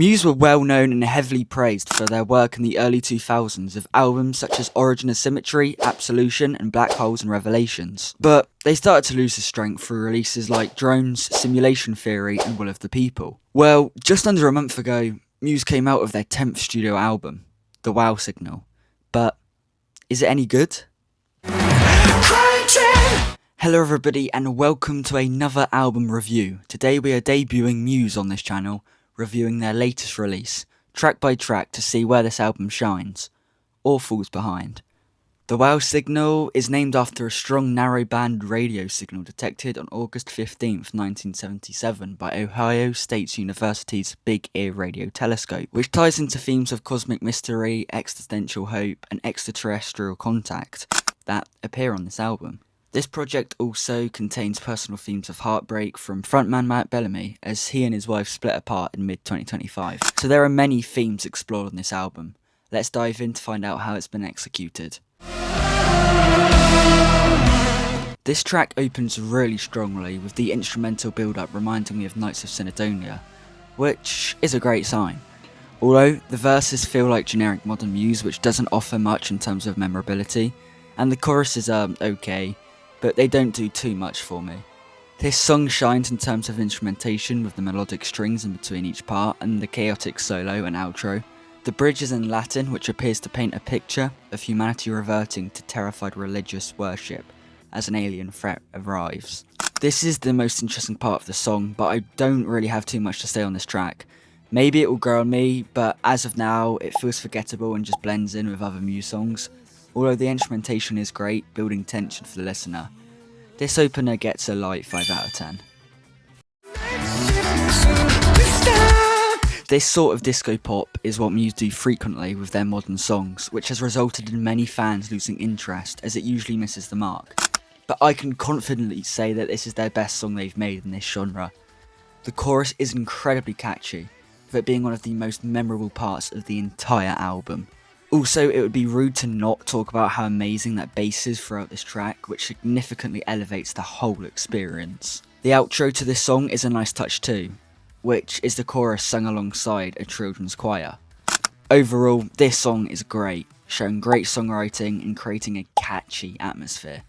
Muse were well known and heavily praised for their work in the early 2000s with albums such as Origin of Symmetry, Absolution, and Black Holes and Revelations. But they started to lose their strength through releases like Drones, Simulation Theory, and Will of the People. Well, just under a month ago, Muse came out with their 10th studio album, The Wow Signal. But is it any good? Hello everybody and welcome to another album review. Today we are debuting Muse on this channel, reviewing their latest release, track by track to see where this album shines, or falls behind. The Wow Signal is named after a strong narrowband radio signal detected on August 15th, 1977 by Ohio State University's Big Ear Radio Telescope, which ties into themes of cosmic mystery, existential hope, and extraterrestrial contact that appear on this album. This project also contains personal themes of heartbreak from frontman Matt Bellamy as he and his wife split apart in mid-2025. So there are many themes explored on this album. Let's dive in to find out how it's been executed. This track opens really strongly with the instrumental build-up reminding me of Knights of Cynadonia, which is a great sign. Although the verses feel like generic modern Muse, which doesn't offer much in terms of memorability, and the choruses are okay, but they don't do too much for me. This song shines in terms of instrumentation with the melodic strings in between each part and the chaotic solo and outro. The bridge is in Latin, which appears to paint a picture of humanity reverting to terrified religious worship as an alien threat arrives. This is the most interesting part of the song, but I don't really have too much to say on this track. Maybe it will grow on me, but as of now it feels forgettable and just blends in with other Muse songs. Although the instrumentation is great, building tension for the listener. This opener gets a light 5 out of 10. This sort of disco pop is what Muse do frequently with their modern songs, which has resulted in many fans losing interest as it usually misses the mark. But I can confidently say that this is their best song they've made in this genre. The chorus is incredibly catchy, with it being one of the most memorable parts of the entire album. Also, it would be rude to not talk about how amazing that bass is throughout this track, which significantly elevates the whole experience. The outro to this song is a nice touch too, which is the chorus sung alongside a children's choir. Overall, this song is great, showing great songwriting and creating a catchy atmosphere,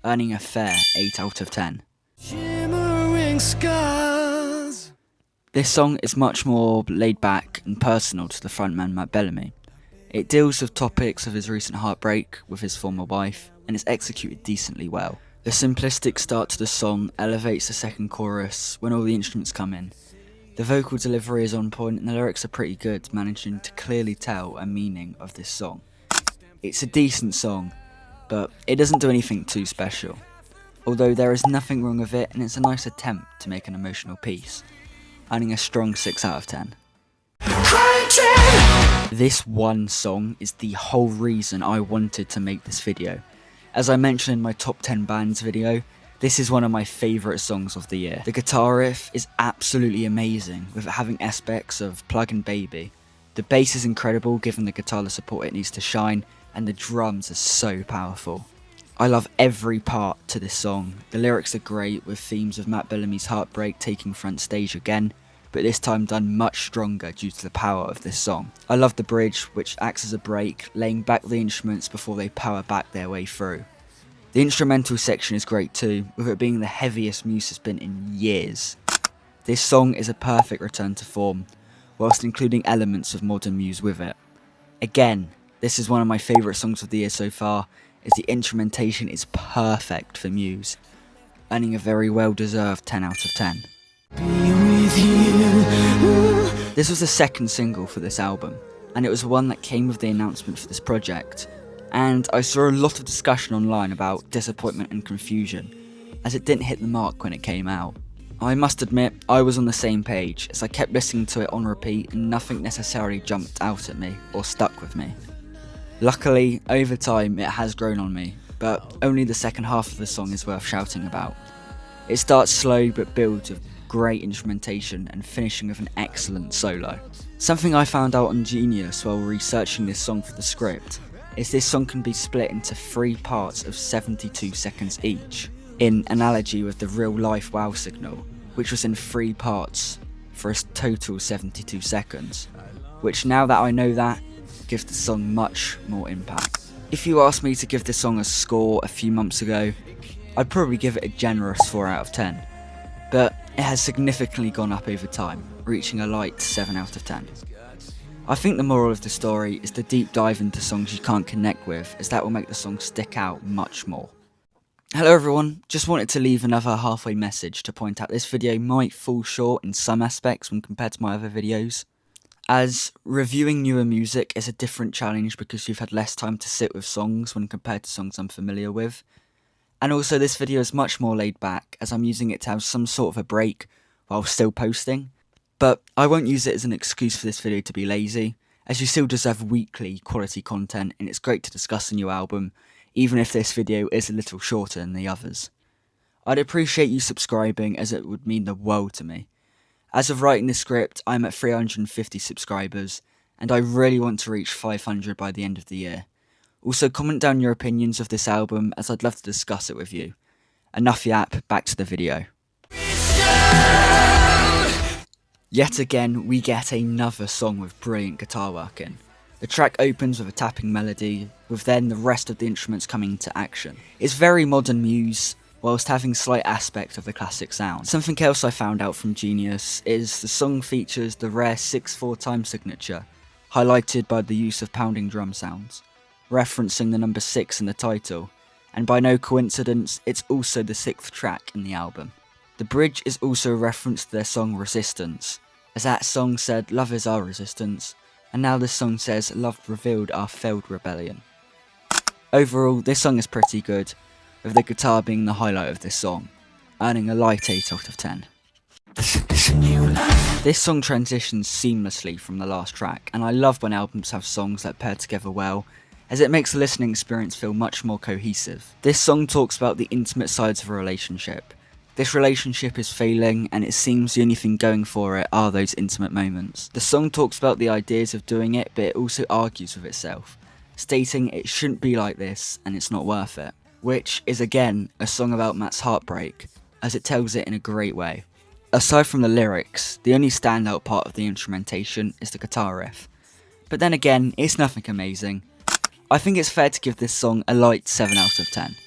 earning a fair 8 out of 10. Shimmering Scars. This song is much more laid back and personal to the frontman Matt Bellamy. It deals with topics of his recent heartbreak with his former wife, and is executed decently well. The simplistic start to the song elevates the second chorus when all the instruments come in. The vocal delivery is on point and the lyrics are pretty good, managing to clearly tell a meaning of this song. It's a decent song, but it doesn't do anything too special. Although there is nothing wrong with it and it's a nice attempt to make an emotional piece, earning a strong 6 out of 10. This one song is the whole reason I wanted to make this video. As I mentioned in my top 10 bands video, this is one of my favourite songs of the year. The guitar riff is absolutely amazing, with it having aspects of Plug and Baby. The bass is incredible given the guitar the support it needs to shine, and the drums are so powerful. I love every part to this song. The lyrics are great, with themes of Matt Bellamy's heartbreak taking front stage again, but this time done much stronger due to the power of this song. I love the bridge, which acts as a break, laying back the instruments before they power back their way through. The instrumental section is great too, with it being the heaviest Muse has been in years. This song is a perfect return to form, whilst including elements of modern Muse with it. Again, this is one of my favourite songs of the year so far, as the instrumentation is perfect for Muse, earning a very well deserved 10 out of 10. This was the second single for this album, and it was one that came with the announcement for this project, and I saw a lot of discussion online about disappointment and confusion, as it didn't hit the mark when it came out. I must admit, I was on the same page, as I kept listening to it on repeat and nothing necessarily jumped out at me or stuck with me. Luckily, over time it has grown on me, but only the second half of the song is worth shouting about. It starts slow but builds with great instrumentation and finishing with an excellent solo. Something I found out on Genius while researching this song for the script is this song can be split into 3 parts of 72 seconds each, in analogy with the real life Wow Signal, which was in 3 parts, for a total 72 seconds, which now that I know that, gives the song much more impact. If you asked me to give this song a score a few months ago, I'd probably give it a generous 4 out of 10, but it has significantly gone up over time, reaching a light 7 out of 10. I think the moral of the story is to deep dive into songs you can't connect with, as that will make the song stick out much more. Hello everyone, just wanted to leave another halfway message to point out this video might fall short in some aspects when compared to my other videos, as reviewing newer music is a different challenge because you've had less time to sit with songs when compared to songs I'm familiar with, and also this video is much more laid back as I'm using it to have some sort of a break while still posting, but I won't use it as an excuse for this video to be lazy, as you still deserve weekly quality content and it's great to discuss a new album, even if this video is a little shorter than the others. I'd appreciate you subscribing as it would mean the world to me. As of writing this script, I'm at 350 subscribers, and I really want to reach 500 by the end of the year. Also comment down your opinions of this album as I'd love to discuss it with you. Enough yap, back to the video. Yet again, we get another song with brilliant guitar work in. The track opens with a tapping melody, with then the rest of the instruments coming into action. It's very modern Muse, whilst having slight aspect of the classic sound. Something else I found out from Genius is the song features the rare 6/4 time signature, highlighted by the use of pounding drum sounds, referencing the number 6 in the title, and by no coincidence, it's also the 6th track in the album. The bridge is also a reference to their song Resistance, as that song said love is our resistance, and now this song says love revealed our failed rebellion. Overall, this song is pretty good, with the guitar being the highlight of this song, earning a light 8 out of 10. This song transitions seamlessly from the last track, and I love when albums have songs that pair together well, as it makes the listening experience feel much more cohesive. This song talks about the intimate sides of a relationship. This relationship is failing, and it seems the only thing going for it are those intimate moments. The song talks about the ideas of doing it, but it also argues with itself, stating it shouldn't be like this and it's not worth it, which is again a song about Matt's heartbreak, as it tells it in a great way. Aside from the lyrics, the only standout part of the instrumentation is the guitar riff, but then again, it's nothing amazing. I think it's fair to give this song a light 7 out of 10.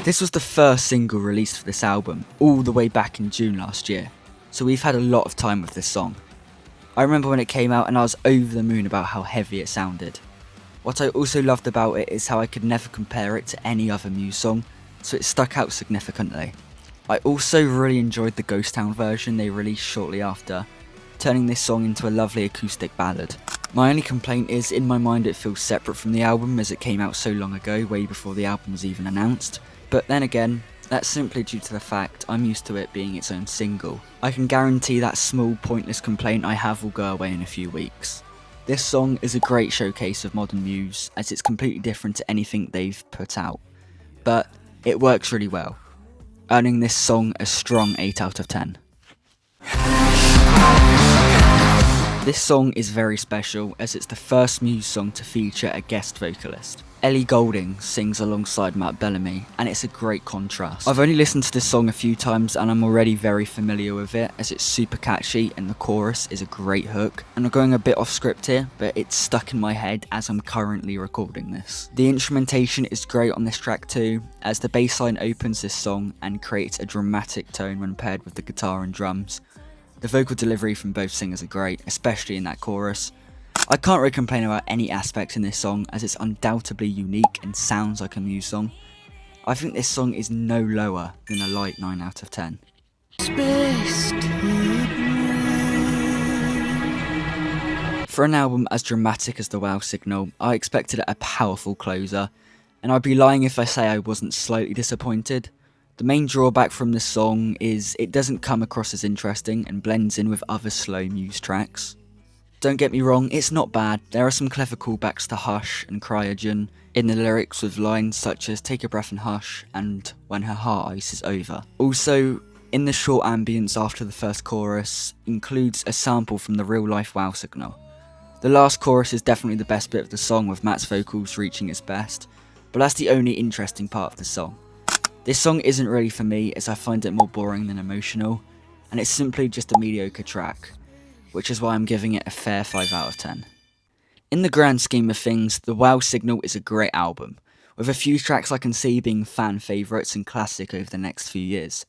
This was the first single released for this album, all the way back in June last year, so we've had a lot of time with this song. I remember when it came out and I was over the moon about how heavy it sounded. What I also loved about it is how I could never compare it to any other Muse song, so it stuck out significantly. I also really enjoyed the Ghost Town version they released shortly after, turning this song into a lovely acoustic ballad. My only complaint is, in my mind it feels separate from the album as it came out so long ago, way before the album was even announced. But then again, that's simply due to the fact I'm used to it being its own single. I can guarantee that small pointless complaint I have will go away in a few weeks. This song is a great showcase of modern Muse, as it's completely different to anything they've put out, but it works really well, earning this song a strong 8 out of 10. This song is very special as it's the first Muse song to feature a guest vocalist. Ellie Goulding sings alongside Matt Bellamy, and it's a great contrast. I've only listened to this song a few times and I'm already very familiar with it, as it's super catchy and the chorus is a great hook. And I'm going a bit off script here, but it's stuck in my head as I'm currently recording this. The instrumentation is great on this track too, as the bass line opens this song and creates a dramatic tone when paired with the guitar and drums. The vocal delivery from both singers are great, especially in that chorus. I can't really complain about any aspects in this song, as it's undoubtedly unique and sounds like a Muse song. I think this song is no lower than a light 9 out of 10. For an album as dramatic as the Wow Signal, I expected a powerful closer, and I'd be lying if I say I wasn't slightly disappointed. The main drawback from this song is it doesn't come across as interesting and blends in with other slow Muse tracks. Don't get me wrong, it's not bad. There are some clever callbacks to Hush and Cryogen in the lyrics, with lines such as take a breath and hush and when her heart ice is over. Also, in the short ambience after the first chorus includes a sample from the real life Wow Signal. The last chorus is definitely the best bit of the song, with Matt's vocals reaching its best, but that's the only interesting part of the song. This song isn't really for me as I find it more boring than emotional, and it's simply just a mediocre track, which is why I'm giving it a fair 5 out of 10. In the grand scheme of things, The Wow Signal is a great album, with a few tracks I can see being fan favourites and classic over the next few years.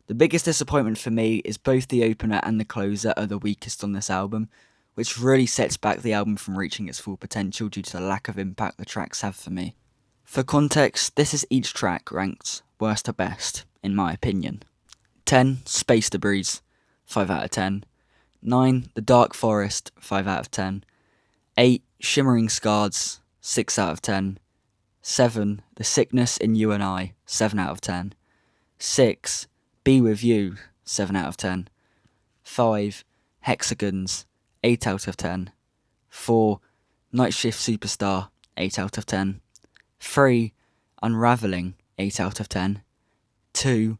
The biggest disappointment for me is both the opener and the closer are the weakest on this album, which really sets back the album from reaching its full potential due to the lack of impact the tracks have for me. For context, this is each track ranked worst to best, in my opinion. 10. Space Debris, 5 out of 10. 9. The Dark Forest, 5 out of 10. 8. Shimmering Scars, 6 out of 10. 7. The Sickness in You and I, 7 out of 10. 6. Be With You, 7 out of 10. 5. Hexagons, 8 out of 10. 4. Nightshift Superstar, 8 out of 10. 3. Unravelling, 8 out of 10. 2.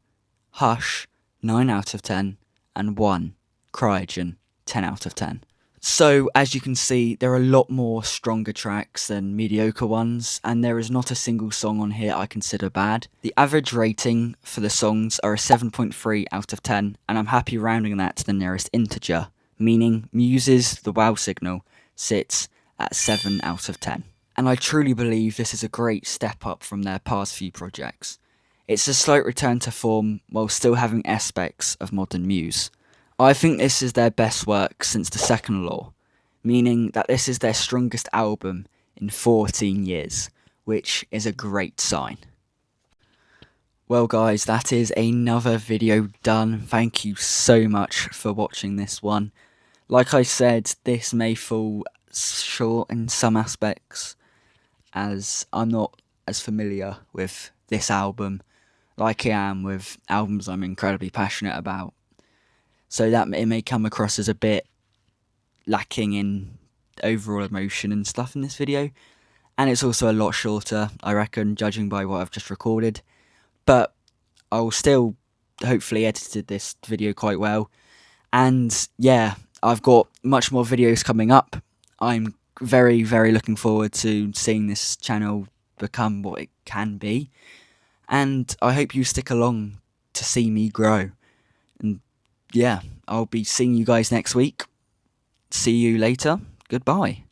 Hush, 9 out of 10. And 1. Cryogen, 10 out of 10. So, as you can see, there are a lot more stronger tracks than mediocre ones, and there is not a single song on here I consider bad. The average rating for the songs are a 7.3 out of 10, and I'm happy rounding that to the nearest integer, meaning Muse's The Wow Signal sits at 7 out of 10. And I truly believe this is a great step up from their past few projects. It's a slight return to form while still having aspects of modern Muse. I think this is their best work since The Second Law, meaning that this is their strongest album in 14 years, which is a great sign. Well guys, that is another video done. Thank you so much for watching this one. Like I said, this may fall short in some aspects, as I'm not as familiar with this album like I am with albums I'm incredibly passionate about. So that it may come across as a bit lacking in overall emotion and stuff in this video. And it's also a lot shorter, I reckon, judging by what I've just recorded. But I'll still hopefully edited this video quite well. And yeah, I've got much more videos coming up. I'm very, very looking forward to seeing this channel become what it can be. And I hope you stick along to see me grow. And yeah, I'll be seeing you guys next week. See you later. Goodbye.